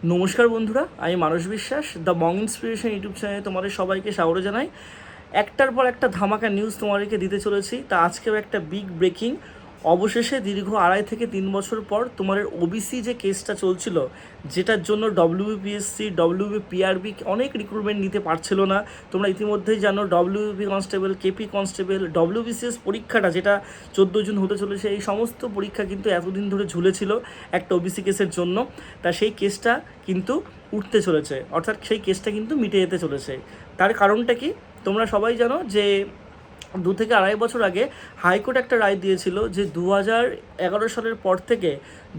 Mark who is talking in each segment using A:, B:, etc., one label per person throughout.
A: নমস্কার বন্ধুরা, আমি মানস বিশ্বাস, দ্য মং ইন্সপিরেশন ইউটিউব চ্যানেলে তোমাদের সবাইকে স্বাগত জানাই। একটার পর একটা ধামাকা নিউজ তোমাদেরকে দিতে চলেছি। তা আজকেও একটা বিগ ব্রেকিং। অবশেষে দীর্ঘ 2.5 থেকে 3 বছর পর তোমাদের ওবিসি যে কেসটা চলছিল, যেটার জন্য ডব্লিউবিপিএসসি ডব্লিউবিপিআরবি অনেক রিক্রুটমেন্ট নিতে পারছিল না। তোমরা ইতিমধ্যেই জানো WB constable, KP constable, WBCS পরীক্ষাটা যেটা 14 জুন হতে চলেছে, এই সমস্ত পরীক্ষা কিন্তু এতদিন ধরে ঝুলেছিল একটা ওবিসি কেসের জন্য। তা সেই কেসটা কিন্তু উঠতে চলেছে, অর্থাৎ সেই কেসটা কিন্তু মিটে যেতে চলেছে। তার কারণটা কি তোমরা সবাই জানো যে 2 থেকে 2.5 বছর আগে হাইকোর্ট একটা রায় দিয়েছিল যে 2011 সালের পর থেকে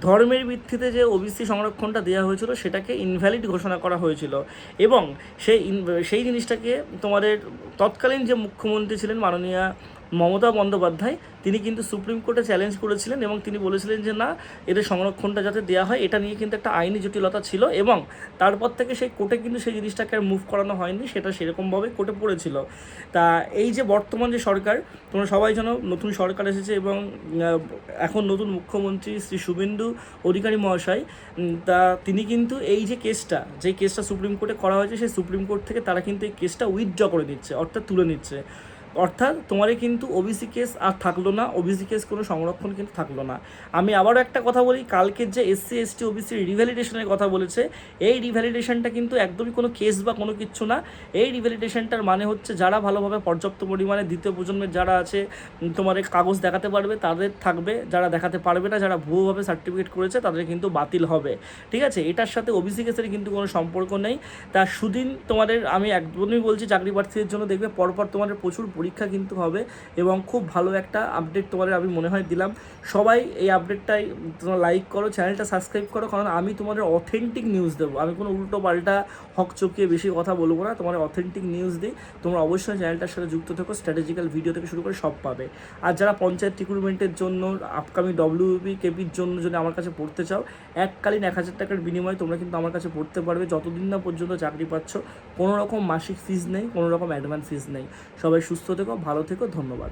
A: ধর্মের ভিত্তিতে যে ওবিসি সংরক্ষণটা দেওয়া হয়েছিল সেটাকে ইনভ্যালিড ঘোষণা করা হয়েছিল। এবং সেই জিনিসটাকে তোমাদের তৎকালীন যে মুখ্যমন্ত্রী ছিলেন মাননীয়া মমতা বন্দ্যোপাধ্যায়, তিনি কিন্তু সুপ্রিম কোর্টে চ্যালেঞ্জ করেছিলেন এবং তিনি বলেছিলেন যে না, এদের সংরক্ষণটা যাতে দেওয়া হয়, এটা নিয়ে কিন্তু একটা আইনি জটিলতা ছিল। এবং তারপর থেকে সেই কোর্টে কিন্তু সেই জিনিসটাকে আর মুভ করানো হয়নি, সেটা সেরকমভাবে কোর্টে পড়েছিল। তা এই যে বর্তমান যে সরকার, তোমরা সবাই জানো নতুন সরকার এসেছে এবং এখন নতুন মুখ্যমন্ত্রী শ্রী শুভেন্দু অধিকারী মহাশয়, তা তিনি কিন্তু এই যে কেসটা সুপ্রিম কোর্টে করা হয়েছে, সেই সুপ্রিম কোর্ট থেকে তারা কিন্তু এই কেসটা উইথড্র করে নিচ্ছে, অর্থাৎ তুলে নিচ্ছে। অর্থাৎ তোমার কিন্তু ওবিসি কেস আর থাকলো না, ওবিসি কেস কোনো সংরক্ষণ কিন্তু থাকলো না। আমি আবারও একটা কথা বলি, কালকের যে এসসি এসটি ওবিসি রিভ্যালিডেশনের কথা বলেছে, এই রিভ্যালিডেশনটা কিন্তু একদমই কোনো কেস বা কোনো কিচ্ছু না। এই রিভ্যালিডেশনটার মানে হচ্ছে যারা ভালোভাবে পর্যাপ্ত পরিমাণে দ্বিতীয় প্রজন্মের যারা আছে তোমার কাগজ দেখাতে পারবে তাদের থাকবে, যারা দেখাতে পারবে না, যারা ভুয়োভাবে সার্টিফিকেট করেছে তাদের কিন্তু বাতিল হবে। ঠিক আছে, এটার সাথে ওবিসি কেসের কিন্তু কোনো সম্পর্ক নেই। তা সুদিন তোমাদের আমি একদমই বলছি, চাকরি প্রার্থীদের জন্য দেখবে পরপর তোমাদের প্রচুর পরীক্ষা কিন্তু হবে এবং খুব ভালো একটা আপডেট তোমাদের আমি মনে হয় দিলাম। সবাই এই আপডেটটাই তোমরা লাইক করো, চ্যানেলটা সাবস্ক্রাইব করো, কারণ আমি তোমাদের অথেন্টিক নিউজ দেবো। আমি কোনো উল্টো পাল্টা হকচকিয়ে বেশি কথা বলবো না, তোমাদের অথেন্টিক নিউজ দিই। তোমরা অবশ্যই চ্যানেলটার সাথে যুক্ত থেকো, স্ট্র্যাটেজিক্যাল ভিডিও থেকে শুরু করে সব পাবে। আর যারা পঞ্চায়েত রিক্রুটমেন্টের জন্য, আপকামিং ডব্লিউবি কেপির জন্য যদি আমার কাছে পড়তে চাও, এককালীন 1000 টাকার বিনিময়ে তোমরা কিন্তু আমার কাছে পড়তে পারবে যতদিন না পর্যন্ত চাকরি পাচ্ছ। কোনো রকম মাসিক ফিজ নেই, কোনো রকম অ্যাডভান্স ফিজ নেই। সবাই সুস্থ থেকো, ভালো থেকো, ধন্যবাদ।